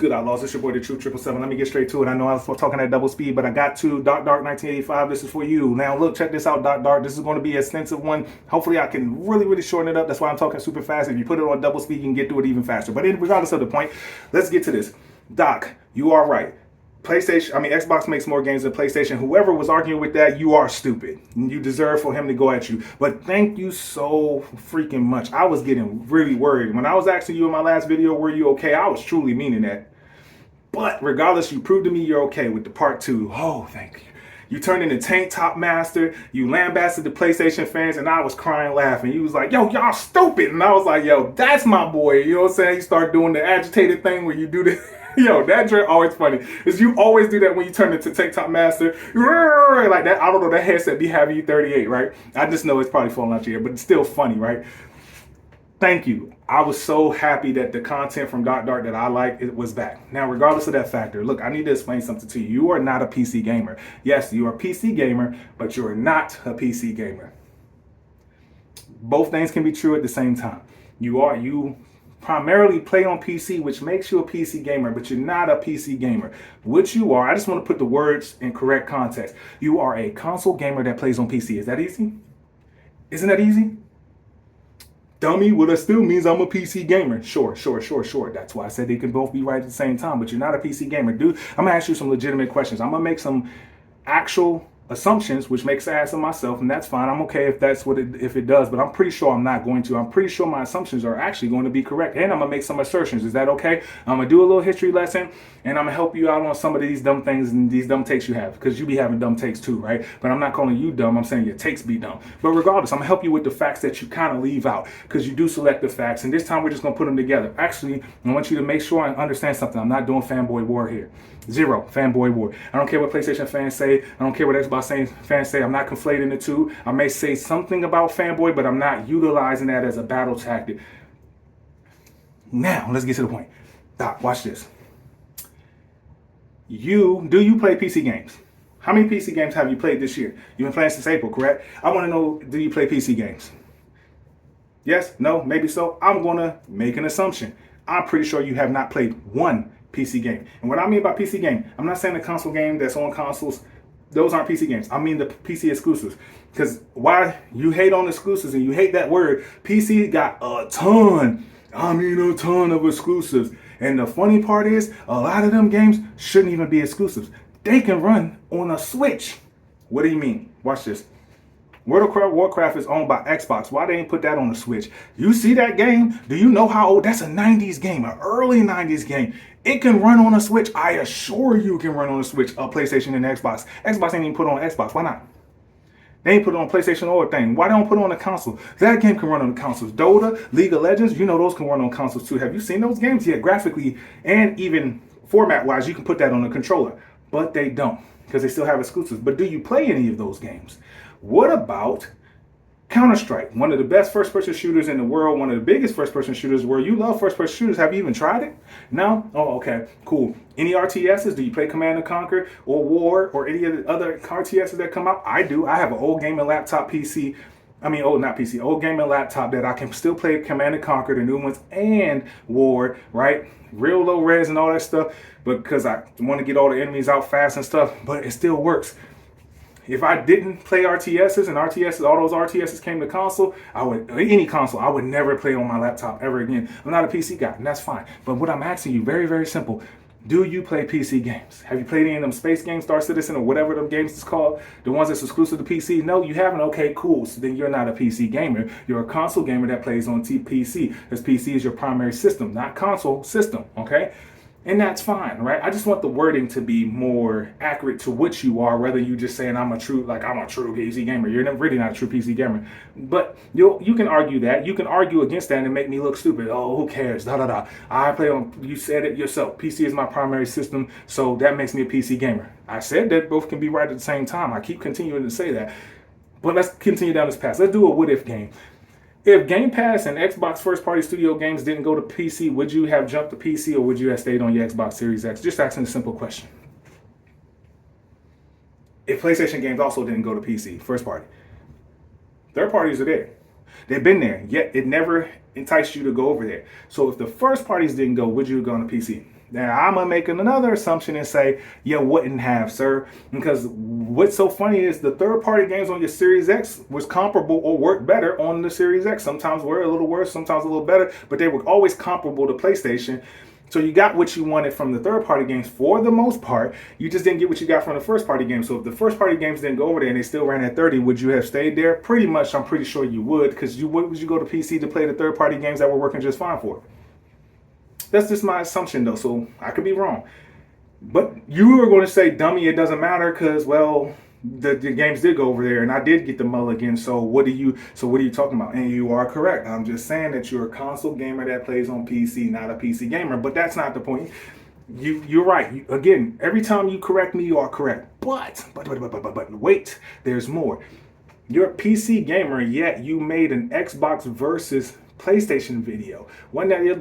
good, outlaws? It's your boy, the True 777. Let me get straight to it. I know I was talking at double speed, but I got to Dark 1985. This is for you. Now, look, check this out, Dark. This is going to be an extensive one. Hopefully, I can really shorten it up. That's why I'm talking super fast. If you put it on double speed, you can get through it even faster. But regardless of the point, let's get to this. Doc, you are right. Xbox makes more games than PlayStation. Whoever was arguing with that, you are stupid. You deserve for him to go at you. But thank you so freaking much. I was getting really worried. When I was asking you in my last video, were you okay? I was truly meaning that. But regardless, you proved to me you're okay with the part 2. Oh, thank you. You turned into Tank Top Master. You lambasted the PlayStation fans, and I was crying laughing. You was like, yo, y'all stupid. And I was like, yo, that's my boy. You know what I'm saying? You start doing the agitated thing where you do the... Yo, that joke always funny. Is you always do that when you turn into Tank Top Master. Like that, I don't know, that headset be having you 38, right? I just know it's probably falling out your ear, but it's still funny, right? Thank you. I was so happy that the content from Dark that I like, it was back. Now, regardless of that factor, look, I need to explain something to you. You are not a PC gamer. Yes, you are a PC gamer, but you are not a PC gamer. Both things can be true at the same time. You primarily play on PC, which makes you a PC gamer, but you're not a PC gamer. What you are, I just want to put the words in correct context. You are a console gamer that plays on PC. Is that easy? Isn't that easy? Dummy, well, that still means I'm a PC gamer. Sure. That's why I said they can both be right at the same time, but you're not a PC gamer. Dude, I'm gonna ask you some legitimate questions. I'm gonna make some actual assumptions, which makes an ass of myself, and that's fine. I'm okay if that's what if it does, but I'm pretty sure I'm not going to. I'm pretty sure my assumptions are actually going to be correct, and I'm gonna make some assertions. Is that okay? I'm gonna do a little history lesson, and I'm gonna help you out on some of these dumb things and these dumb takes you have, because you be having dumb takes too, right? But I'm not calling you dumb. I'm saying your takes be dumb. But regardless, I'm gonna help you with the facts that you kind of leave out, because you do select the facts, and this time we're just gonna put them together. Actually, I want you to make sure I understand something. I'm not doing fanboy war here. Zero fanboy war. I don't care what PlayStation fans say. I don't care what Xbox fans say. I'm not conflating the two. I may say something about fanboy, but I'm not utilizing that as a battle tactic. Now, let's get to the point. Doc, watch this. Do you play PC games? How many PC games have you played this year? You've been playing since April, correct? I want to know, do you play PC games? Yes? No? Maybe so? I'm going to make an assumption. I'm pretty sure you have not played one PC game. And what I mean by PC game, I'm not saying the console game that's on consoles. Those aren't PC games. I mean the PC exclusives. Because why you hate on exclusives and you hate that word, PC got a ton of exclusives. And the funny part is, a lot of them games shouldn't even be exclusives. They can run on a Switch. What do you mean? Watch this. World of Warcraft is owned by Xbox. Why they ain't put that on the Switch? You see that game? Do you know how old? That's a 90s game, an early 90s game. It can run on a Switch. I assure you it can run on a Switch, a PlayStation and Xbox. Xbox ain't even put on Xbox. Why not? They ain't put it on PlayStation or a thing. Why don't put it on a console? That game can run on the consoles. Dota, League of Legends, you know those can run on consoles too. Have you seen those games? Yeah, graphically and even format-wise, you can put that on a controller. But they don't, because they still have exclusives. But do you play any of those games? What about Counter-Strike? One of the best first-person shooters in the world, one of the biggest first-person shooters where you love first-person shooters. Have you even tried it? No? Oh, okay, cool. Any RTSs? Do you play Command & Conquer or War or any of the other RTSs that come out? I do. I have an old gaming laptop PC. Old gaming laptop that I can still play Command & Conquer, the new ones, and War, right? Real low res and all that stuff, because I want to get all the enemies out fast and stuff, but it still works. If I didn't play RTSs and all those RTSs came to console, I would never play on my laptop ever again. I'm not a PC guy, and that's fine. But what I'm asking you, very, very simple. Do you play PC games? Have you played any of them space games, Star Citizen, or whatever them games is called? The ones that's exclusive to PC? No, you haven't. Okay, cool. So then you're not a PC gamer. You're a console gamer that plays on PC. Because PC is your primary system, not console system, okay? And that's fine, right? I just want the wording to be more accurate to what you are, rather you just saying I'm a true PC gamer. You're really not a true PC gamer. But you can argue that. You can argue against that and make me look stupid. Oh, who cares? I play on, you said it yourself. PC is my primary system, so that makes me a PC gamer. I said that both can be right at the same time. I keep continuing to say that. But let's continue down this path. Let's do a what if game. If Game Pass and Xbox first-party studio games didn't go to PC, would you have jumped to PC or would you have stayed on your Xbox Series X? Just asking a simple question. If PlayStation games also didn't go to PC, first-party. Third parties are there. They've been there, yet it never enticed you to go over there. So if the first parties didn't go, would you have gone to PC? Now I'm gonna make another assumption and say you wouldn't have, sir, because what's so funny is the third-party games on your Series X was comparable or worked better on the Series X. Sometimes were a little worse, sometimes a little better, but they were always comparable to PlayStation. So you got what you wanted from the third-party games for the most part. You just didn't get what you got from the first-party games. So if the first-party games didn't go over there and they still ran at 30, would you have stayed there? Pretty much, I'm pretty sure you would, because what would you go to PC to play the third-party games that were working just fine for? That's just my assumption, though, so I could be wrong. But you are going to say, dummy, it doesn't matter because, well, the games did go over there and I did get the mulligan. So what are you talking about? And you are correct. I'm just saying that you're a console gamer that plays on PC, not a PC gamer. But that's not the point. You're right. Again, every time you correct me, you are correct. But wait, there's more. You're a PC gamer, yet you made an Xbox versus PlayStation video.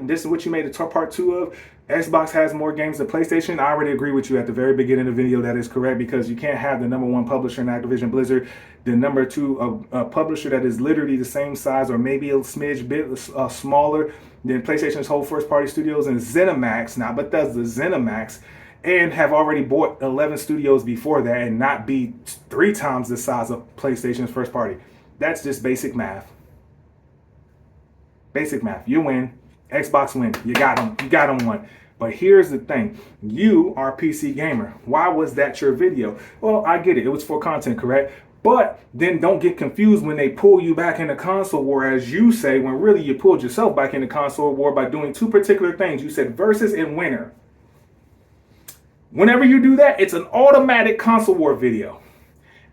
This is what you made a part 2 of. Xbox has more games than PlayStation. I already agree with you at the very beginning of the video. That is correct, because you can't have the number 1 publisher in Activision Blizzard, the number 2 publisher that is literally the same size or maybe a smidge bit smaller than PlayStation's whole first-party studios, and ZeniMax, not Bethesda, ZeniMax, and have already bought 11 studios before that and not be 3 times the size of PlayStation's first party. That's just basic math. Basic math. You win. Xbox win. You got them. You got them one. But here's the thing. You are a PC gamer. Why was that your video? Well, I get it. It was for content, correct? But then don't get confused when they pull you back into console war, as you say, when really you pulled yourself back into console war by doing 2 particular things. You said versus and winner. Whenever you do that, it's an automatic console war video.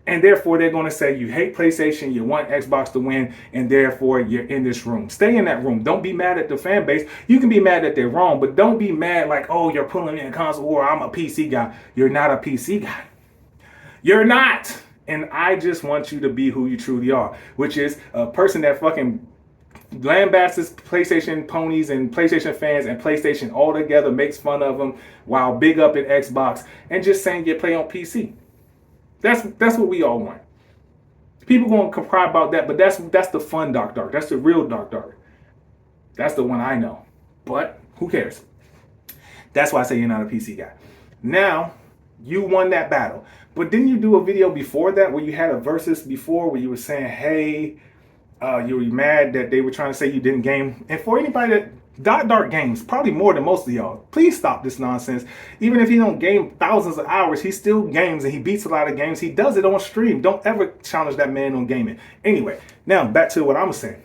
And therefore, they're going to say you hate PlayStation, you want Xbox to win, and therefore you're in this room. Stay in that room. Don't be mad at the fan base. You can be mad that they're wrong, but don't be mad like, oh, you're pulling me in console war. I'm a PC guy. You're not a PC guy. You're not. And I just want you to be who you truly are, which is a person that fucking lambasts PlayStation ponies and PlayStation fans and PlayStation all together, makes fun of them while big up in Xbox and just saying you play on PC. That's what we all want. People gonna cry about that, but that's the fun dark. That's the real dark. That's the one I know. But who cares? That's why I say you're not a PC guy. Now, you won that battle. But didn't you do a video before that where you had a versus before where you were saying, hey, you were mad that they were trying to say you didn't game? And for anybody that Dark games, probably more than most of y'all, please stop this nonsense. Even if he don't game thousands of hours, he still games and he beats a lot of games. He does it on stream. Don't ever challenge that man on gaming. Anyway, now back to what I'm saying.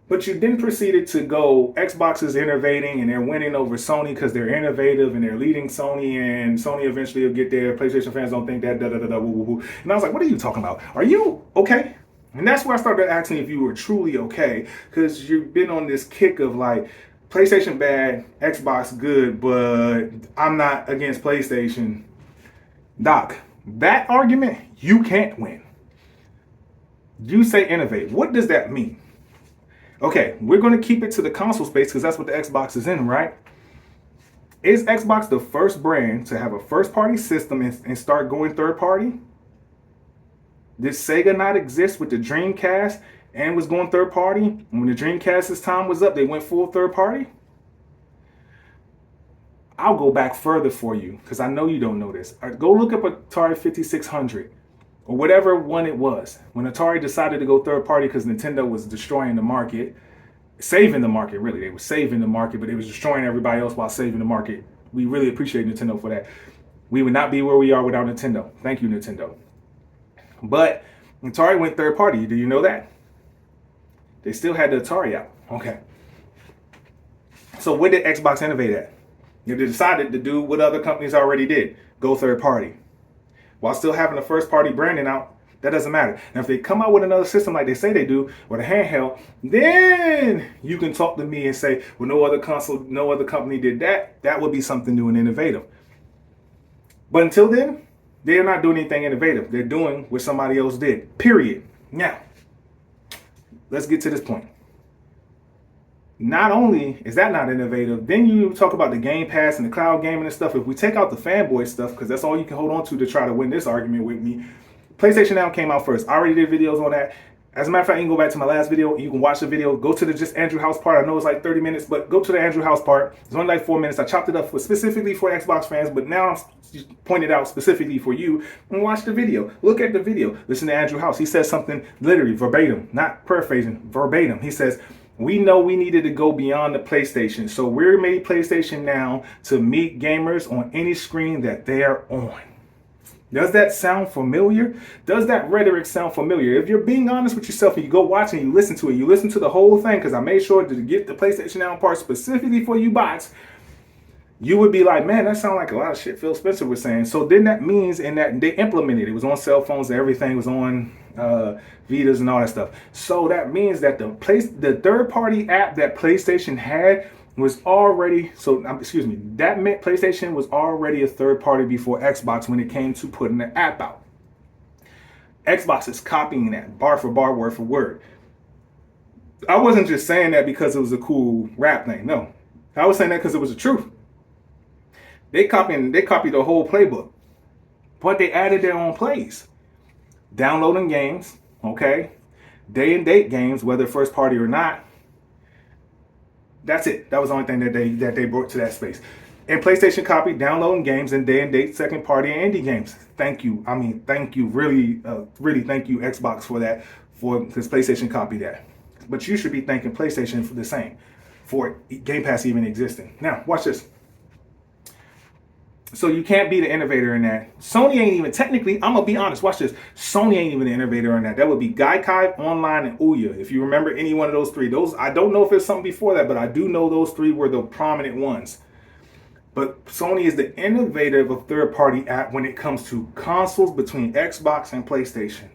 But you then proceeded to go, Xbox is innovating and they're winning over Sony because they're innovative and they're leading Sony, and Sony eventually will get there. PlayStation fans don't think that, woo, woo, woo. And I was like, what are you talking about? Are you okay? And that's where I started asking if you were truly okay, because you've been on this kick of like, PlayStation bad, Xbox good, but I'm not against PlayStation. Doc, that argument, you can't win. You say innovate. What does that mean? Okay, we're going to keep it to the console space because that's what the Xbox is in, right? Is Xbox the first brand to have a first-party system and start going third-party? Did Sega not exist with the Dreamcast and was going third party? When the Dreamcast's time was up, they went full third party? I'll go back further for you because I know you don't know this. Go look up Atari 5600 or whatever one it was. When Atari decided to go third party because Nintendo was destroying the market, saving the market, really. They were saving the market, but they was destroying everybody else while saving the market. We really appreciate Nintendo for that. We would not be where we are without Nintendo. Thank you, Nintendo. But Atari went third party. Do you know that? They still had the Atari out. Okay. So what did Xbox innovate at? They decided to do what other companies already did. Go third party. While still having a first party branding out, that doesn't matter. Now if they come out with another system like they say they do, with a handheld, then you can talk to me and say, well, no other company did that. That would be something new and innovative. But until then, they're not doing anything innovative. They're doing what somebody else did. Period. Now, let's get to this point. Not only is that not innovative, then you talk about the Game Pass and the cloud gaming and stuff. If we take out the fanboy stuff, because that's all you can hold on to try to win this argument with me, PlayStation Now came out first. I already did videos on that. As a matter of fact, you can go back to my last video. You can watch the video. Go to the just Andrew House part. I know it's like 30 minutes, but go to the Andrew House part. It's only like 4 minutes. I chopped it up specifically for Xbox fans, but now I'm pointed out specifically for you. And watch the video. Look at the video. Listen to Andrew House. He says something literally verbatim, not paraphrasing, verbatim. He says, we know we needed to go beyond the PlayStation. So we're made PlayStation now to meet gamers on any screen that they're on. Does that sound familiar? Does that rhetoric sound familiar? If you're being honest with yourself and you go watch and you listen to it, you listen to the whole thing, because I made sure to get the PlayStation Now part specifically for you bots, you would be like, man, that sounds like a lot of shit Phil Spencer was saying. So then that means in that they implemented it. It was on cell phones and everything was on Vitas and all that stuff. So that means that the third-party app that PlayStation had was already, that meant PlayStation was already a third party before Xbox when it came to putting the app out. Xbox is copying that bar for bar, word for word. I wasn't just saying that because it was a cool rap thing. No, I was saying that because it was the truth. They copied the whole playbook, but they added their own plays. Downloading games, okay, day and date games, whether first party or not. That's it. That was the only thing that they brought to that space. And PlayStation copied downloading games and day and date second party and indie games. Thank you. I mean, thank you. Really thank you, Xbox, for that. Because PlayStation copied that. But you should be thanking PlayStation for the same, for Game Pass even existing. Now, watch this. So you can't be the innovator in that. Sony ain't even, technically, I'm going to be honest, watch this. Sony ain't even the innovator in that. That would be Gaikai, Online, and Ouya. If you remember any one of those three. Those, I don't know if there's something before that, but I do know those three were the prominent ones. But Sony is the innovator of a third-party app when it comes to consoles between Xbox and PlayStation.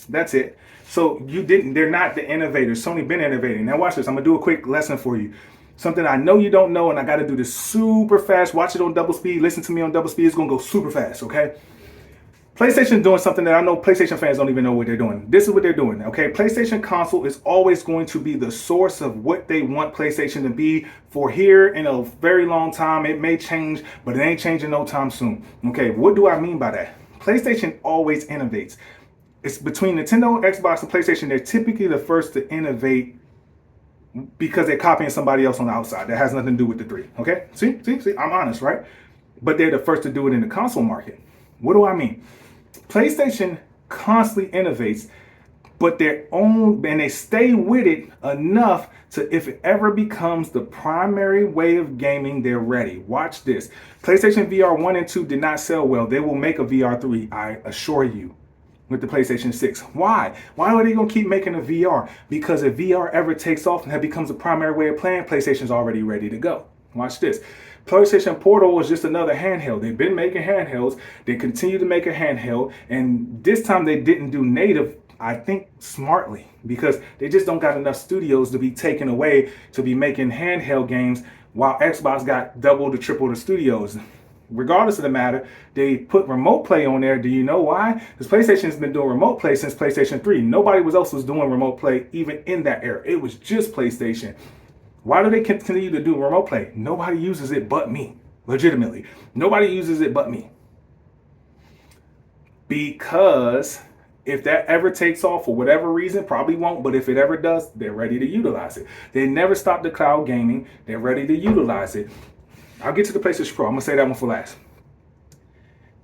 That's it. So they're not the innovators. Sony been innovating. Now watch this. I'm going to do a quick lesson for you. Something I know you don't know, and I got to do this super fast. Watch it on double speed. Listen to me on double speed. It's going to go super fast, okay? PlayStation doing something that I know PlayStation fans don't even know what they're doing. This is what they're doing, okay? PlayStation console is always going to be the source of what they want PlayStation to be for here in a very long time. It may change, but it ain't changing no time soon. Okay, what do I mean by that? PlayStation always innovates. It's between Nintendo, Xbox, and PlayStation. They're typically the first to innovate because they're copying somebody else on the outside. That has nothing to do with the three. Okay? See, I'm honest, right? But they're the first to do it in the console market. What do I mean? PlayStation constantly innovates, but their own, and they stay with it enough to, if it ever becomes the primary way of gaming, they're ready. Watch this. PlayStation VR 1 and 2 did not sell well. They will make a VR 3, I assure you, with the PlayStation 6. Why? Why are they going to keep making a VR? Because if VR ever takes off and that becomes the primary way of playing, PlayStation's already ready to go. Watch this. PlayStation Portal is just another handheld. They've been making handhelds. They continue to make a handheld. And this time they didn't do native, I think, smartly, because they just don't got enough studios to be taken away to be making handheld games while Xbox got double to triple the studios. Regardless of the matter, they put remote play on there. Do you know why? Because PlayStation's been doing remote play since PlayStation 3. Nobody else was doing remote play even in that era. It was just PlayStation. Why do they continue to do remote play? Nobody uses it but me. Legitimately. Nobody uses it but me. Because if that ever takes off for whatever reason, probably won't, but if it ever does, they're ready to utilize it. They never stop the cloud gaming. They're ready to utilize it. I'll get to the PlayStation Pro. I'm going to say that one for last.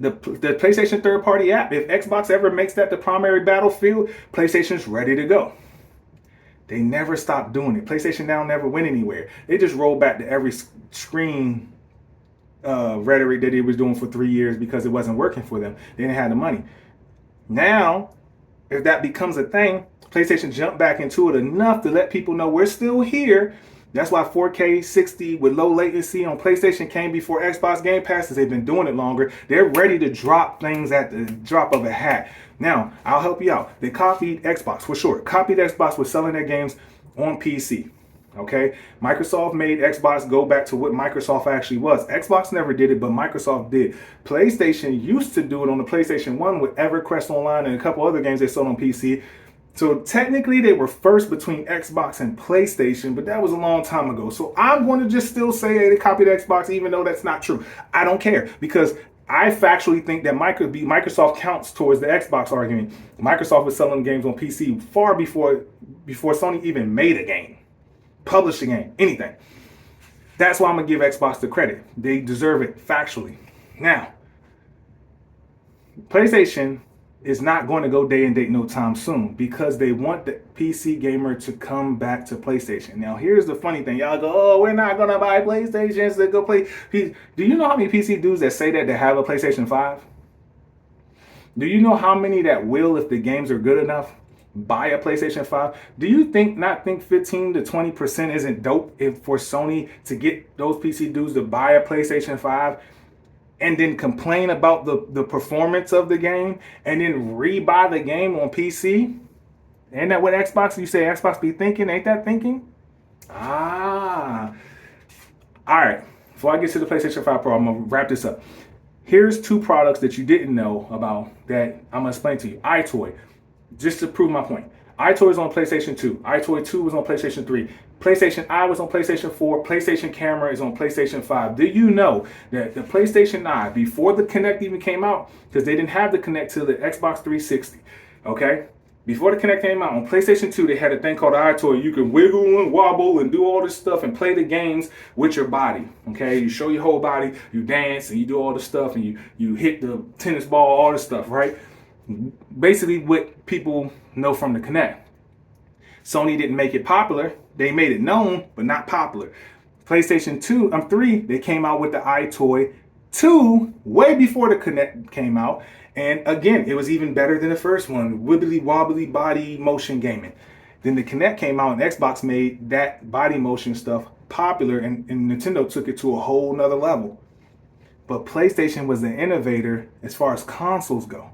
The PlayStation third-party app, if Xbox ever makes that the primary battlefield, PlayStation's ready to go. They never stop doing it. PlayStation Now never went anywhere. They just rolled back to every screen rhetoric that they was doing for 3 years because it wasn't working for them. They didn't have the money. Now, if that becomes a thing, PlayStation jumped back into it enough to let people know we're still here. That's why 4K 60 with low latency on PlayStation came before Xbox Game Passes. They've been doing it longer. They're ready to drop things at the drop of a hat. Now, I'll help you out. They copied Xbox, for sure. Copied Xbox with selling their games on PC. Okay? Microsoft made Xbox go back to what Microsoft actually was. Xbox never did it, but Microsoft did. PlayStation used to do it on the PlayStation 1 with EverQuest Online and a couple other games they sold on PC. So technically they were first between Xbox and PlayStation, but that was a long time ago. So I'm going to just still say they copied Xbox, even though that's not true. I don't care, because I factually think that Microsoft counts towards the Xbox argument. Microsoft was selling games on PC far before Sony even made a game, published a game, anything. That's why I'm gonna give Xbox the credit. They deserve it factually. Now, PlayStation is not going to go day and date no time soon because they want the PC gamer to come back to PlayStation. Now, here's the funny thing. Y'all go, oh, we're not going to buy PlayStations to go play. Do you know how many PC dudes that say that have a PlayStation 5? Do you know how many that will, if the games are good enough, buy a PlayStation 5? Do you think 15 to 20% isn't dope for Sony to get those PC dudes to buy a PlayStation 5 and then complain about the performance of the game and then rebuy the game on PC? Ain't that what Xbox, you say Xbox be thinking? Ain't that thinking? All right. Before I get to the PlayStation 5 Pro, I'm going to wrap this up. Here's two products that you didn't know about that I'm going to explain to you. iToy, just to prove my point. iToy is on PlayStation 2. iToy 2 was on PlayStation 3. PlayStation Eye was on PlayStation 4. PlayStation Camera is on PlayStation 5. Do you know that the PlayStation Eye, before the Kinect even came out, because they didn't have the Kinect till the Xbox 360, okay? Before the Kinect came out, on PlayStation 2, they had a thing called iToy. You can wiggle and wobble and do all this stuff and play the games with your body, okay? You show your whole body, you dance, and you do all the stuff, and you hit the tennis ball, all this stuff, right? Basically what people know from the Kinect. Sony didn't make it popular. They made it known, but not popular. PlayStation 3, they came out with the iToy 2 way before the Kinect came out. And again, it was even better than the first one. Wibbly wobbly body motion gaming. Then the Kinect came out and Xbox made that body motion stuff popular and Nintendo took it to a whole nother level. But PlayStation was the innovator as far as consoles go.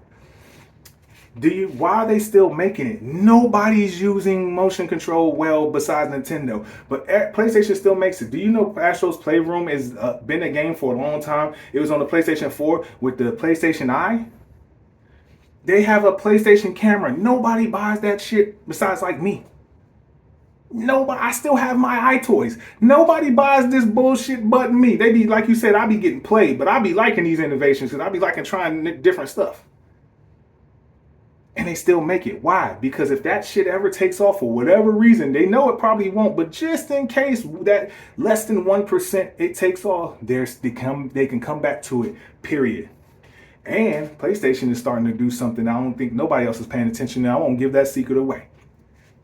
Why are they still making it? Nobody's using motion control well besides Nintendo, but PlayStation still makes it. Do you know Astro's Playroom has been a game for a long time? It was on the PlayStation 4 with the PlayStation Eye. They have a PlayStation camera. Nobody buys that shit besides like me. Nobody. I still have my iToys. Nobody buys this bullshit but me. They be, like you said, I be getting played, but I be liking these innovations because I be liking trying different stuff. And they still make it. Why? Because if that shit ever takes off for whatever reason, they know it probably won't, but just in case that less than 1% it takes off, they can come back to it, period. And PlayStation is starting to do something I don't think nobody else is paying attention to. I won't give that secret away.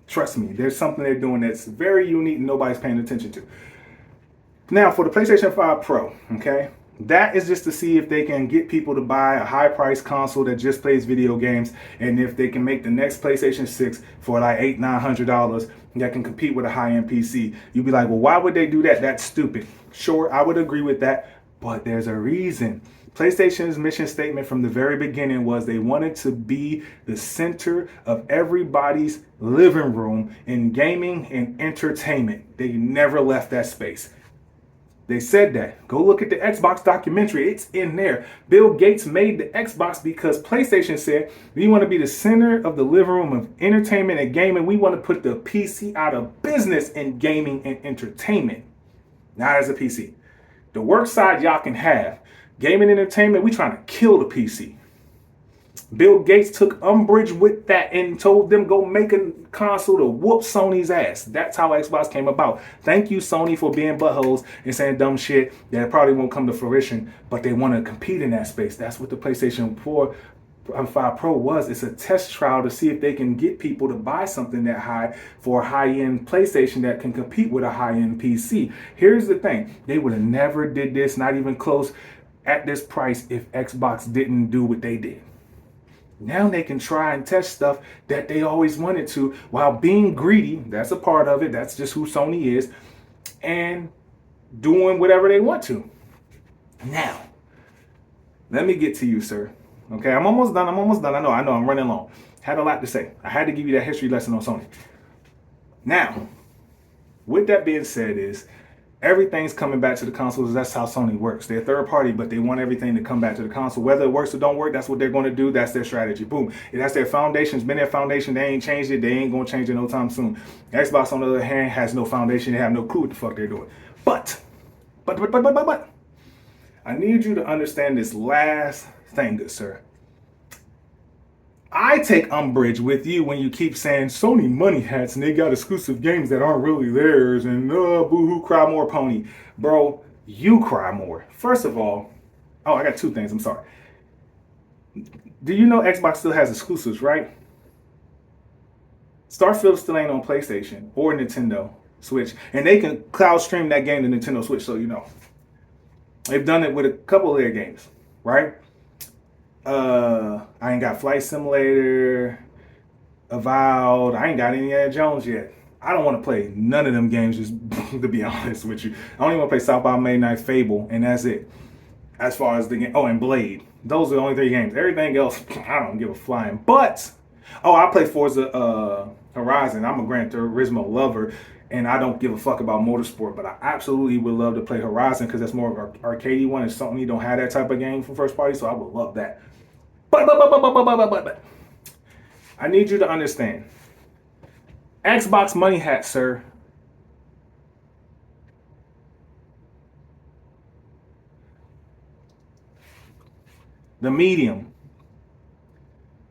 Trust me, there's something they're doing that's very unique and nobody's paying attention to. Now, for the PlayStation 5 Pro, okay? That is just to see if they can get people to buy a high-priced console that just plays video games, and if they can make the next PlayStation 6 for like $800-900 that can compete with a high-end PC. You'd be like, well, why would they do that? That's stupid. Sure, I would agree with that, but there's a reason. PlayStation's mission statement from the very beginning was they wanted to be the center of everybody's living room in gaming and entertainment. They never left that space. They said that. Go look at the Xbox documentary. It's in there. Bill Gates made the Xbox because PlayStation said, we want to be the center of the living room of entertainment and gaming. We want to put the PC out of business in gaming and entertainment. Not as a PC. The work side y'all can have. Gaming and entertainment, we trying to kill the PC. Bill Gates took umbrage with that and told them go make a console to whoop Sony's ass. That's how Xbox came about. Thank you, Sony, for being buttholes and saying dumb shit that probably won't come to fruition, but they want to compete in that space. That's what the PlayStation 5 Pro was. It's a test trial to see if they can get people to buy something that high for a high-end PlayStation that can compete with a high-end PC. Here's the thing. They would have never did this, not even close, at this price if Xbox didn't do what they did. Now they can try and test stuff that they always wanted to while being greedy. That's a part of it. That's just who Sony is. And doing whatever they want to. Now, let me get to you, sir. Okay, I'm almost done. I know I'm running long. Had a lot to say. I had to give you that history lesson on Sony. Now, with that being said is, everything's coming back to the consoles. That's how Sony works. They're a third party, but they want everything to come back to the console. Whether it works or don't work, that's what they're going to do. That's their strategy. Boom. That's their foundation. It's been their foundation. They ain't changed it. They ain't going to change it no time soon. Xbox, on the other hand, has no foundation. They have no clue what the fuck they're doing. But, I need you to understand this last thing, good sir. I take umbrage with you when you keep saying Sony money hats and they got exclusive games that aren't really theirs and boo-hoo, cry more pony. Bro, you cry more. First of all, I got two things. I'm sorry. Do you know Xbox still has exclusives, right? Starfield still ain't on PlayStation or Nintendo Switch, and they can cloud stream that game to Nintendo Switch, so you know. They've done it with a couple of their games, right? I ain't got Flight Simulator, Avowed. I ain't got any Jones yet. I don't want to play none of them games, just to be honest with you. I don't even want to play South by Midnight, Fable, and that's it. As far as the game, and Blade. Those are the only three games. Everything else, I don't give a flying. But, I play Forza Horizon. I'm a Gran Turismo lover, and I don't give a fuck about motorsport. But I absolutely would love to play Horizon because that's more of an arcadey one, and Sony don't have that type of game for first party, so I would love that. But. I need you to understand. Xbox money hat, sir. The Medium,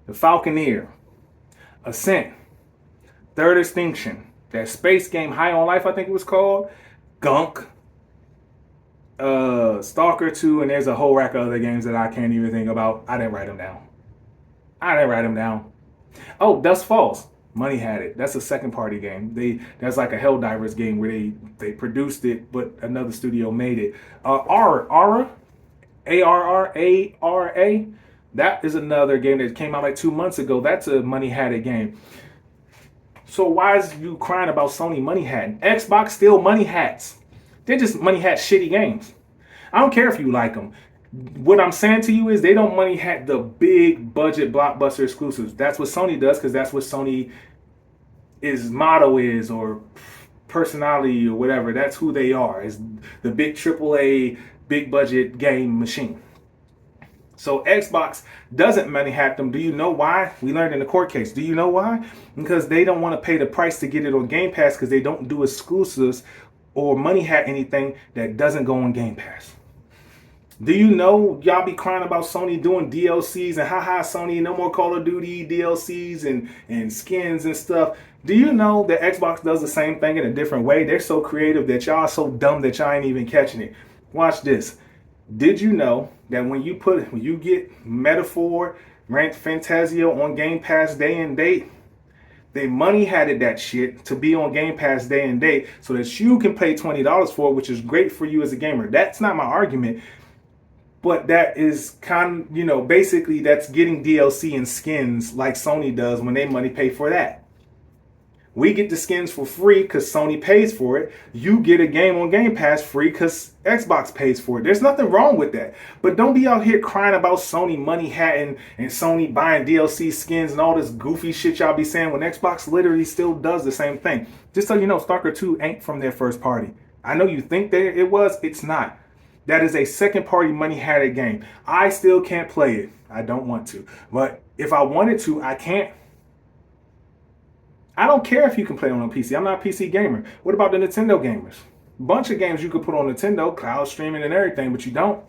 the Falconeer, Ascent, Third Extinction, that space game High on Life, I think it was called, Gunk, Stalker 2, and there's a whole rack of other games that I can't even think about. I didn't write them down. Oh, Dust Falls. Money had it. That's a second party game. That's like a Helldivers game where they produced it, but another studio made it. Aura, ARRA. That is another game that came out like 2 months ago. That's a money had it game. So why is you crying about Sony money hat? Xbox still money hats. They're just money hat shitty games. I don't care if you like them. What I'm saying to you is they don't money hat the big budget blockbuster exclusives. That's what Sony does because that's what Sony is motto is or personality or whatever. That's who they are. Is the big AAA big budget game machine. So Xbox doesn't money hat them. Do you know why? We learned in the court case. Do you know why? Because they don't want to pay the price to get it on Game Pass because they don't do exclusives or money hat anything that doesn't go on Game Pass. Do you know y'all be crying about Sony doing DLCs and haha Sony no more Call of Duty DLCs and skins and stuff? Do you know that Xbox does the same thing in a different way? They're so creative that y'all are so dumb that y'all ain't even catching it. Watch this. Did you know that when you get Metaphor, Ranked Fantasio on Game Pass day and date, they money hatted that shit to be on Game Pass day and date so that you can pay $20 for it, which is great for you as a gamer. That's not my argument. But that is basically that's getting DLC and skins like Sony does when they money pay for that. We get the skins for free because Sony pays for it. You get a game on Game Pass free because Xbox pays for it. There's nothing wrong with that. But don't be out here crying about Sony money hatting and Sony buying DLC skins and all this goofy shit y'all be saying when Xbox literally still does the same thing. Just so you know, Stalker 2 ain't from their first party. I know you think that it was. It's not. That is a second party money hatted game. I still can't play it. I don't want to. But if I wanted to, I can't. I don't care if you can play on a PC. I'm not a PC gamer. What about the Nintendo gamers? Bunch of games you could put on Nintendo, cloud streaming and everything, but you don't.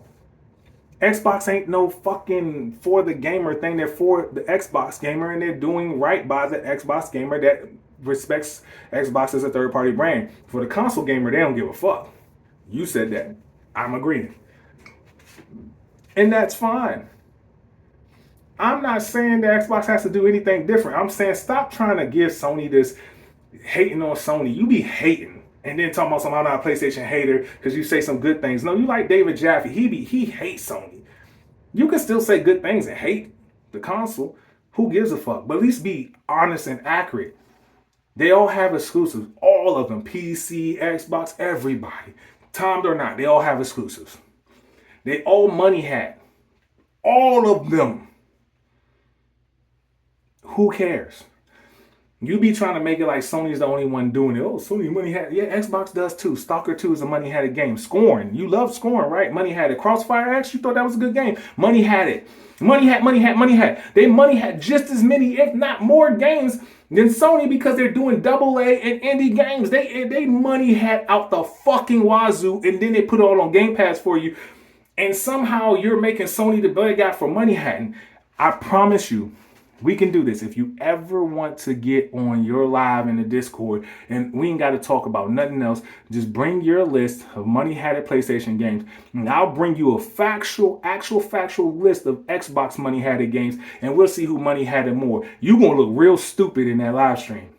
Xbox ain't no fucking for the gamer thing. They're for the Xbox gamer, and they're doing right by the Xbox gamer that respects Xbox as a third party brand. For the console gamer, they don't give a fuck. You said that. I'm agreeing. And that's fine. I'm not saying that Xbox has to do anything different. I'm saying stop trying to give Sony this hating on Sony. You be hating and then talking about I'm not a PlayStation hater because you say some good things. No, you like David Jaffe. He hates Sony. You can still say good things and hate the console. Who gives a fuck? But at least be honest and accurate. They all have exclusives. All of them. PC, Xbox, everybody. Timed or not, they all have exclusives. They all money hat. All of them. Who cares? You be trying to make it like Sony's the only one doing it. Oh, Sony money hat. Yeah, Xbox does too. Stalker 2 is a money hatted game. Scorn. You love Scorn, right? Money had it. Crossfire X, you thought that was a good game. Money had it. Money hat. They money had just as many, if not more games than Sony because they're doing AA and indie games. They money had out the fucking wazoo and then they put it all on Game Pass for you. and somehow you're making Sony the bad guy for money hatting. I promise you, we can do this. If you ever want to get on your live in the Discord, and we ain't got to talk about nothing else, just bring your list of money hatted PlayStation games, and I'll bring you a actual factual list of Xbox money hatted games, and we'll see who money hatted more. You gonna look real stupid in that live stream.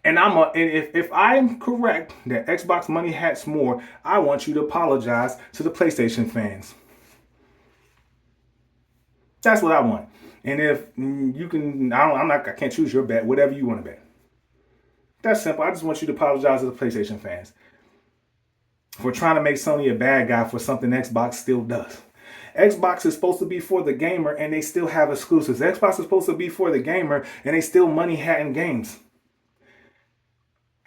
And if I'm correct that Xbox money hats more, I want you to apologize to the PlayStation fans. That's what I want. And if you can, I can't choose your bet. Whatever you want to bet. That's simple. I just want you to apologize to the PlayStation fans for trying to make Sony a bad guy for something Xbox still does. Xbox is supposed to be for the gamer, and they still have exclusives. Xbox is supposed to be for the gamer, and they still money hatting games.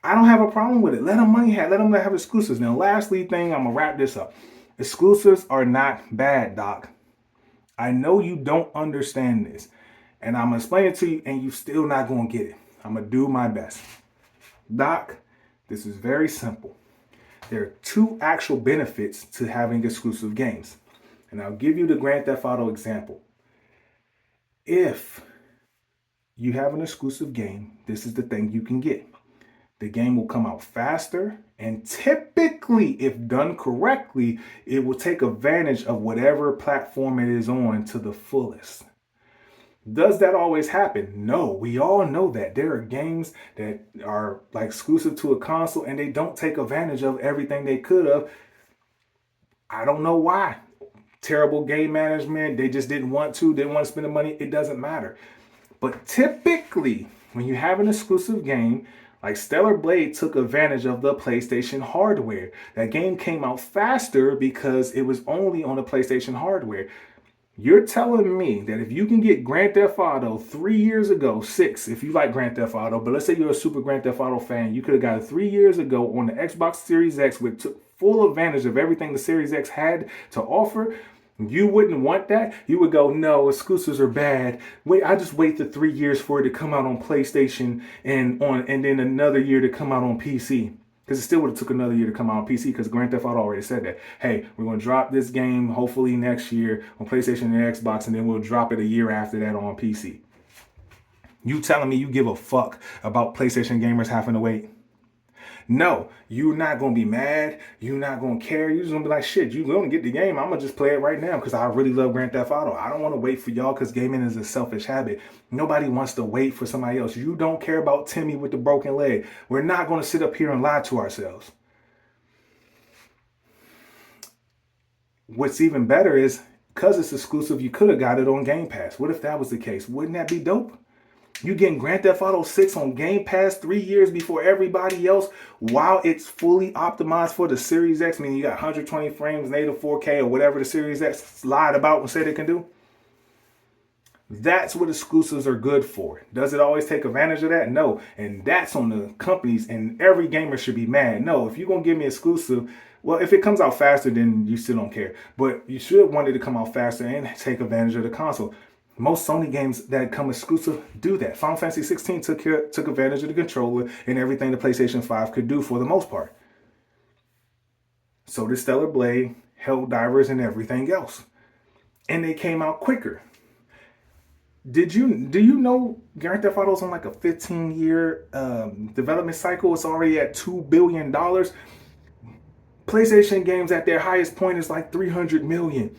I don't have a problem with it. Let them money hat. Let them have exclusives. Now, lastly thing, I'm gonna wrap this up. Exclusives are not bad, Doc. I know you don't understand this, and I'm gonna explain it to you, and you still not gonna get it. I'm gonna do my best. Doc, this is very simple. There are two actual benefits to having exclusive games, and I'll give you the Grand Theft Auto example. If you have an exclusive game, this is the thing you can get. The game will come out faster, and typically, if done correctly, it will take advantage of whatever platform it is on to the fullest. Does that always happen? No, we all know that. There are games that are like exclusive to a console and they don't take advantage of everything they could have. I don't know why. Terrible game management. They just didn't want to spend the money. It doesn't matter. But typically, when you have an exclusive game, like Stellar Blade took advantage of the PlayStation hardware. That game came out faster because it was only on the PlayStation hardware. You're telling me that if you can get Grand Theft Auto 3 years ago, 6, if you like Grand Theft Auto, but let's say you're a super Grand Theft Auto fan, you could have got it 3 years ago on the Xbox Series X, which took full advantage of everything the Series X had to offer. You wouldn't want that. You would go, no, exclusives are bad. Wait, I just wait the 3 years for it to come out on PlayStation and then another year to come out on PC. Because it still would have took another year to come out on PC because Grand Theft Auto already said that. Hey, we're going to drop this game hopefully next year on PlayStation and Xbox, and then we'll drop it a year after that on PC. You telling me you give a fuck about PlayStation gamers having to wait? No, you're not going to be mad. You're not going to care. You're just going to be like, shit, you're going to get the game. I'm going to just play it right now because I really love Grand Theft Auto. I don't want to wait for y'all because gaming is a selfish habit. Nobody wants to wait for somebody else. You don't care about Timmy with the broken leg. We're not going to sit up here and lie to ourselves. What's even better is, because it's exclusive, you could have got it on Game Pass. What if that was the case? Wouldn't that be dope? You getting Grand Theft Auto 6 on Game Pass 3 years before everybody else while it's fully optimized for the Series X, meaning you got 120 frames, native 4K, or whatever the Series X lied about and said it can do. That's what exclusives are good for. Does it always take advantage of that? No. And that's on the companies, and every gamer should be mad. No, if you're going to give me exclusive, well, if it comes out faster, then you still don't care. But you should want it to come out faster and take advantage of the console. Most Sony games that come exclusive do that. Final Fantasy 16 took advantage of the controller and everything the PlayStation 5 could do for the most part. So did Stellar Blade, Helldivers, and everything else. And they came out quicker. Do you know Grand Theft Auto's on like a 15-year development cycle? It's already at $2 billion. PlayStation games at their highest point is like 300 million.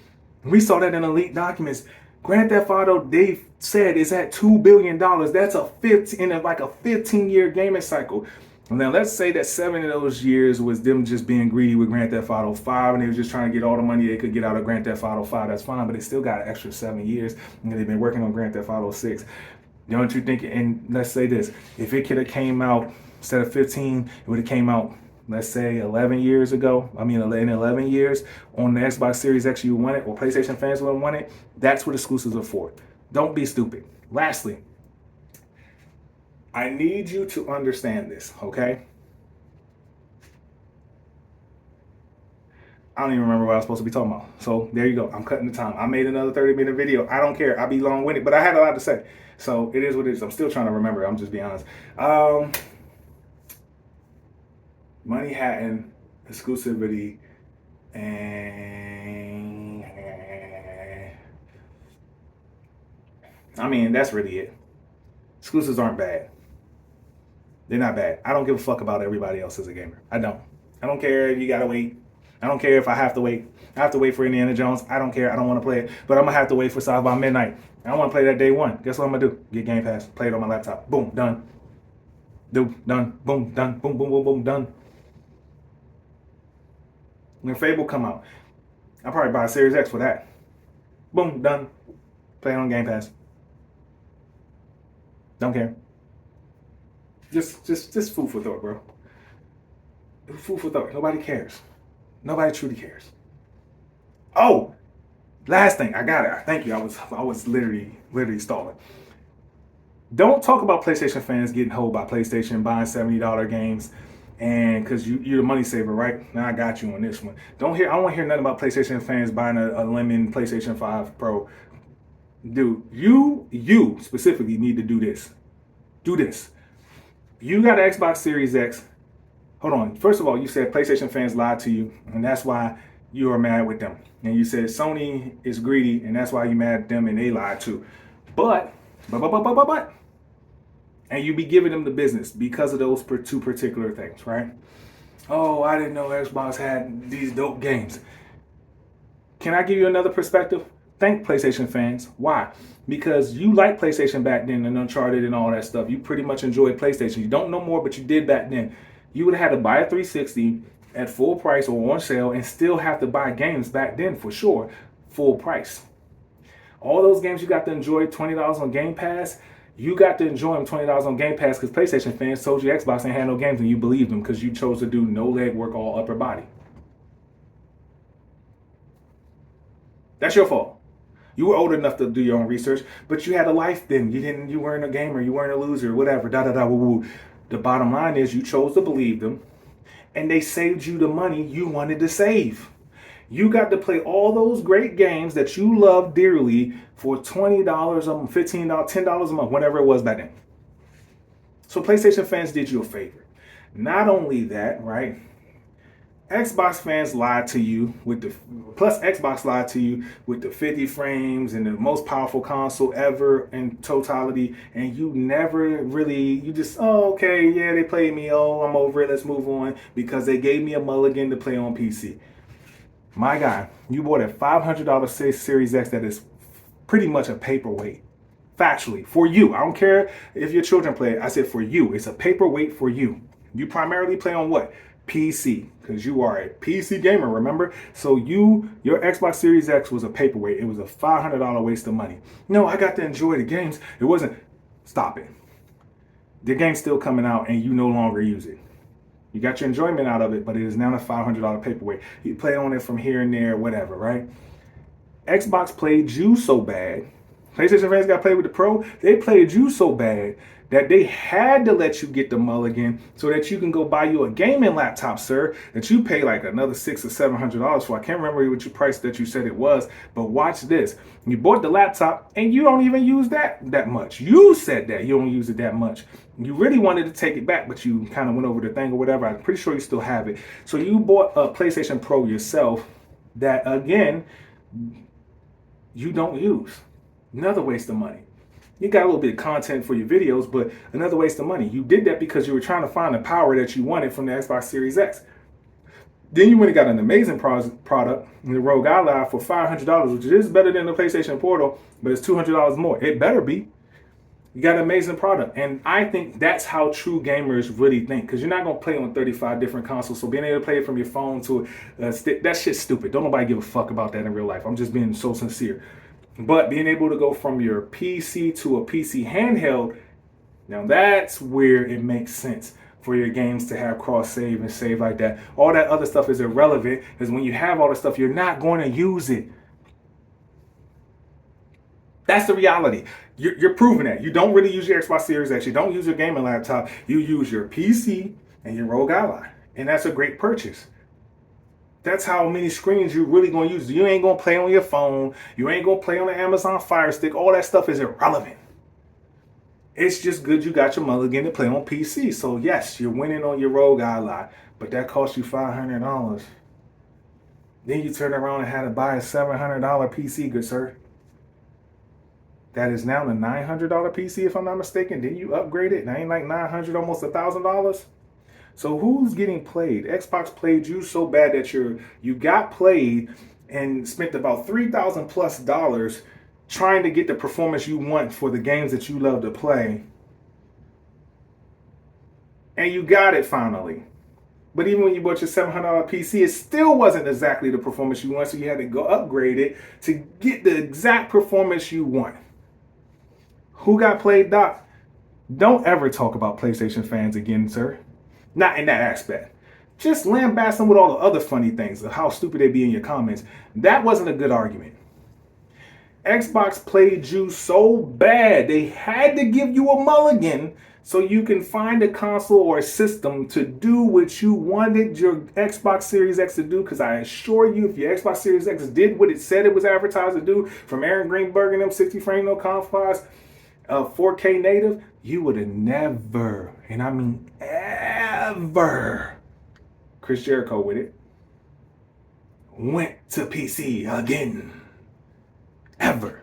We saw that in Elite Documents. Grand Theft Auto, they said, is at $2 billion. That's a 15-year gaming cycle. Now, let's say that 7 of those years was them just being greedy with Grand Theft Auto 5, and they were just trying to get all the money they could get out of Grand Theft Auto 5. That's fine, but they still got an extra 7 years, and they've been working on Grand Theft Auto 6. Don't you think, and let's say this, if it could have came out, instead of 15, it would have came out, let's say 11 years ago, in 11 years, on the Xbox Series X you want it, or PlayStation fans would want it, that's what exclusives are for. Don't be stupid. Lastly, I need you to understand this, okay? I don't even remember what I was supposed to be talking about. So there you go. I'm cutting the time. I made another 30-minute video. I don't care. I'll be long-winded, but I had a lot to say. So it is what it is. I'm still trying to remember. I'm just being honest. Money hatting, exclusivity, and I mean, that's really it. Exclusives aren't bad. They're not bad. I don't give a fuck about everybody else as a gamer. I don't. I don't care if you gotta wait. I don't care if I have to wait. I have to wait for Indiana Jones. I don't care. I don't want to play it. But I'm gonna have to wait for South by midnight. I want to play that day one. Guess what I'm gonna do? Get Game Pass. Play it on my laptop. Boom, done. Done. Boom, done. Boom, boom, boom, boom, done. When Fable come out, I'll probably buy a Series X for that. Boom, done. Play it on Game Pass. Don't care. Just food for thought, bro. Food for thought. Nobody cares. Nobody truly cares. Oh, last thing. I got it. Thank you. I was literally stalling. Don't talk about PlayStation fans getting hold by PlayStation, buying $70 games, and because you're the money saver, right? Now I got you on this one. I don't want to hear nothing about PlayStation fans buying a lemon PlayStation 5 Pro. Dude, you specifically need to do this. Do this. You got an Xbox Series X. Hold on. First of all, you said PlayStation fans lied to you, and that's why you are mad with them. And you said Sony is greedy, and that's why you mad at them, and they lied too. But, and you be giving them the business because of those two particular things, right? Oh, I didn't know Xbox had these dope games. Can I give you another perspective? Thank PlayStation fans. Why? Because you liked PlayStation back then and Uncharted and all that stuff. You pretty much enjoyed PlayStation. You don't know more, but you did back then. You would have had to buy a 360 at full price or on sale and still have to buy games back then for sure, full price. All those games you got to enjoy $20 on Game Pass, you got to enjoy them $20 on Game Pass because PlayStation fans told you Xbox ain't had no games and you believed them because you chose to do no leg work, all upper body. That's your fault. You were old enough to do your own research, but you had a life then. You weren't a gamer, you weren't a loser, whatever. Woo, woo. The bottom line is you chose to believe them, and they saved you the money you wanted to save. You got to play all those great games that you love dearly for $20 a month, $15, $10 a month, whatever it was back then. So PlayStation fans did you a favor. Not only that, right? Xbox fans lied to you Xbox lied to you with the 50 frames and the most powerful console ever in totality, and you never really, you just, oh, okay, yeah, they played me, oh, I'm over it, let's move on, because they gave me a mulligan to play on PC. My guy, you bought a $500 Series X that is pretty much a paperweight. Factually, for you. I don't care if your children play it. I said for you. It's a paperweight for you. You primarily play on what? PC, because you are a PC gamer, remember? So your Xbox Series X was a paperweight. It was a $500 waste of money. No, I got to enjoy the games. It wasn't. Stop it. The game's still coming out and you no longer use it. You got your enjoyment out of it, but it is now a $500 paperweight. You play on it from here and there, whatever, right? Xbox played you so bad. PlayStation fans got played with the Pro. They played you so bad that they had to let you get the mulligan so that you can go buy you a gaming laptop, sir, that you pay like another $600 or $700 for. I can't remember what your price that you said it was, but watch this. You bought the laptop and you don't even use that much. You said that you don't use it that much. You really wanted to take it back, but you kind of went over the thing or whatever. I'm pretty sure you still have it. So you bought a PlayStation Pro yourself that, again, you don't use. Another waste of money. You got a little bit of content for your videos, but another waste of money. You did that because you were trying to find the power that you wanted from the Xbox Series X. Then you went and got an amazing product, the Rogue Ally, for $500, which is better than the PlayStation Portal, but it's $200 more. It better be. You got an amazing product. And I think that's how true gamers really think, because you're not going to play on 35 different consoles. So being able to play it from your phone to that shit's stupid. Don't nobody give a fuck about that in real life. I'm just being so sincere. But being able to go from your PC to a PC handheld, now that's where it makes sense for your games to have cross save and save like that. All that other stuff is irrelevant, because when you have all the stuff, you're not going to use it. That's the reality. You're proving that. You don't really use your Xbox Series X. You don't use your gaming laptop. You use your PC and your Rogue Ally. And that's a great purchase. That's how many screens you really going to use. You ain't going to play on your phone. You ain't going to play on the Amazon Fire Stick. All that stuff is irrelevant. It's just good you got your mulligan to play on PC. So yes, you're winning on your Rogue Ally, but that cost you $500. Then you turn around and had to buy a $700 PC, good sir. that is now the $900 PC, if I'm not mistaken. Didn't you upgrade it? Now ain't like 900, almost $1,000. So who's getting played? Xbox played you so bad that you got played and spent about $3,000+ trying to get the performance you want for the games that you love to play, and you got it finally. But even when you bought your $700 PC, it still wasn't exactly the performance you want, so you had to go upgrade it to get the exact performance you want. Who got played, Doc? Don't ever talk about PlayStation fans again, sir. Not in that aspect. Just lambast them with all the other funny things of how stupid they be in your comments. That wasn't a good argument. Xbox played you so bad, they had to give you a mulligan so you can find a console or a system to do what you wanted your Xbox Series X to do. Because I assure you, if your Xbox Series X did what it said it was advertised to do, from Aaron Greenberg and them 60 frame no confines, 4K native, you would have never, and I mean ever, Chris Jericho with it, went to PC again. Ever.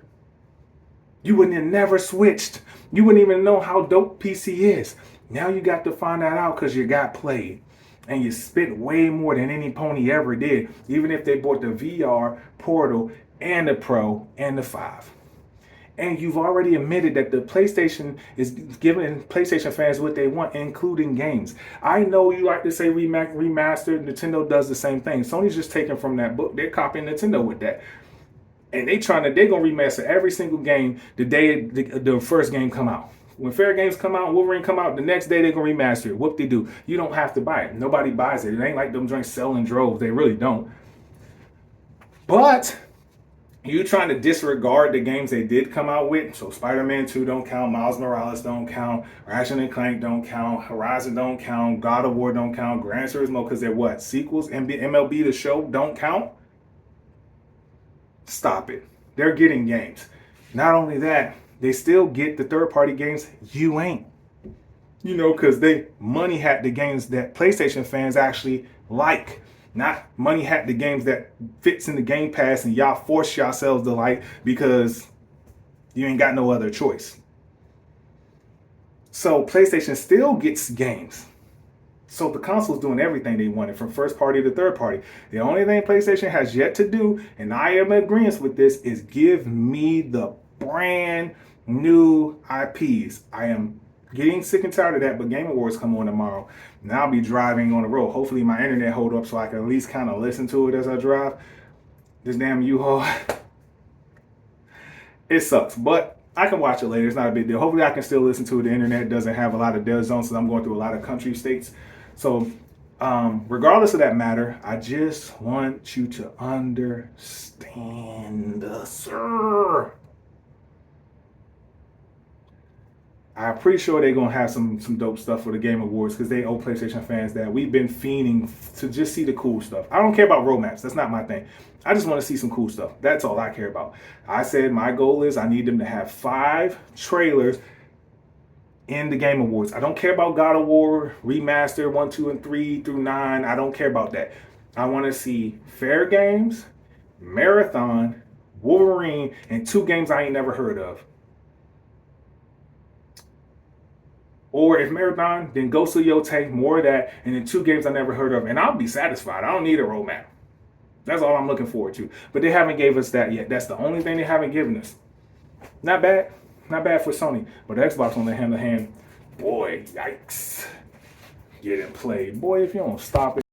You wouldn't have never switched. You wouldn't even know how dope PC is. Now you got to find that out because you got played. And you spent way more than any pony ever did, even if they bought the VR, Portal, and the Pro, and the 5. And you've already admitted that the PlayStation is giving PlayStation fans what they want, including games. I know you like to say remastered. Nintendo does the same thing. Sony's just taking from that book. They're copying Nintendo with that. And they're gonna remaster every single game the day the first game come out. When Fair Games come out, Wolverine come out, the next day they're gonna remaster it. Whoop they do. You don't have to buy it. Nobody buys it. It ain't like them joints sell in droves. They really don't. But you trying to disregard the games they did come out with. So Spider-Man 2 don't count, Miles Morales don't count, Ratchet and Clank don't count, Horizon don't count, God of War don't count, Gran Turismo, because they're what? Sequels? MLB The Show don't count? Stop it. They're getting games. Not only that, they still get the third-party games you ain't. You know, because they money hack the games that PlayStation fans actually like. Not money hack the games that fits in the Game Pass and y'all force yourselves to like because you ain't got no other choice. So PlayStation still gets games. So the console's doing everything they wanted, from first party to third party. The only thing PlayStation has yet to do, and I am in agreement with this, is give me the brand new IPs. I am getting sick and tired of that, but Game Awards come on tomorrow. And I'll be driving on the road. Hopefully my internet hold up so I can at least kind of listen to it as I drive. This damn U-Haul. It sucks, but I can watch it later. It's not a big deal. Hopefully I can still listen to it. The internet doesn't have a lot of dead zones, so I'm going through a lot of country states. So regardless of that matter, I just want you to understand, sir. I'm pretty sure they're going to have some dope stuff for the Game Awards because they owe PlayStation fans that. We've been fiending to just see the cool stuff. I don't care about roadmaps. That's not my thing. I just want to see some cool stuff. That's all I care about. I said my goal is I need them to have 5 trailers in the Game Awards. I don't care about God of War, Remaster 1, 2, and 3 through 9. I don't care about that. I want to see Fair Games, Marathon, Wolverine, and 2 games I ain't never heard of. Or if Marathon, then Ghost of Yote, more of that, and then 2 games I never heard of, and I'll be satisfied. I don't need a roadmap. That's all I'm looking forward to. But they haven't gave us that yet. That's the only thing they haven't given us. Not bad. Not bad for Sony. But Xbox on the hand, boy, yikes. Get it played. Boy, if you don't stop it.